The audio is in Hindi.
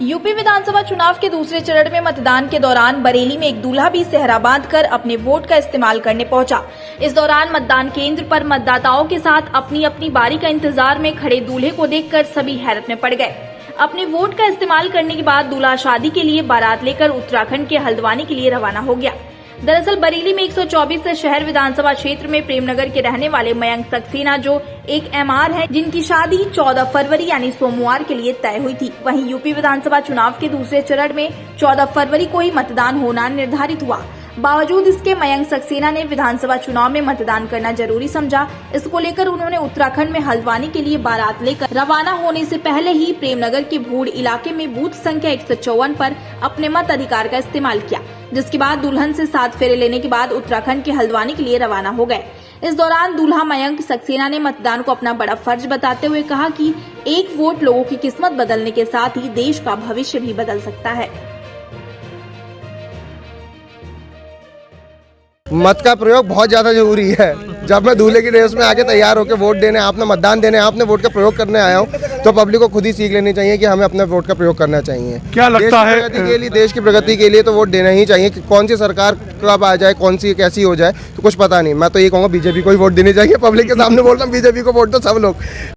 यूपी विधानसभा चुनाव के दूसरे चरण में मतदान के दौरान बरेली में एक दूल्हा भी सेहरा बांधकर अपने वोट का इस्तेमाल करने पहुंचा। इस दौरान मतदान केंद्र पर मतदाताओं के साथ अपनी अपनी बारी का इंतजार में खड़े दूल्हे को देखकर सभी हैरत में पड़ गए। अपने वोट का इस्तेमाल करने के बाद दूल्हा शादी के लिए बारात लेकर उत्तराखंड के हल्द्वानी के लिए रवाना हो गया। दरअसल बरेली में 124 शहर विधानसभा क्षेत्र में प्रेमनगर के रहने वाले मयंक सक्सेना जो एक एमआर है, जिनकी शादी 14 फरवरी यानी सोमवार के लिए तय हुई थी। वहीं यूपी विधानसभा चुनाव के दूसरे चरण में 14 फरवरी को ही मतदान होना निर्धारित हुआ। बावजूद इसके मयंक सक्सेना ने विधानसभा चुनाव में मतदान करना जरूरी समझा। इसको लेकर उन्होंने उत्तराखंड में हल्द्वानी के लिए बारात लेकर रवाना होने से पहले ही प्रेमनगर के भूड़ इलाके में बूथ संख्या 154 पर अपने मत अधिकार का इस्तेमाल किया, जिसके बाद दुल्हन से 7 फेरे लेने के बाद उत्तराखंड के हल्द्वानी के लिए रवाना हो गए। इस दौरान दूल्हा मयंक सक्सेना ने मतदान को अपना बड़ा फर्ज बताते हुए कहा कि एक वोट लोगों की किस्मत बदलने के साथ ही देश का भविष्य भी बदल सकता है। मत का प्रयोग बहुत ज्यादा जरूरी है। जब मैं दूल्हे की ड्रेस में आके तैयार होकर वोट देने, आपने मतदान देने, आपने वोट का प्रयोग करने आया हूँ, तो पब्लिक को खुद ही सीख लेनी चाहिए कि हमें अपने वोट का प्रयोग करना चाहिए। क्या लगता है देश की प्रगति के लिए तो वोट देना ही चाहिए। कि कौन सी सरकार कब आ जाए, कौन सी कैसी हो जाए, तो कुछ पता नहीं। मैं तो ये कहूँगा बीजेपी को ही वोट देनी चाहिए। पब्लिक के सामने बोल रहा हूँ, बीजेपी को वोट दो सब लोग।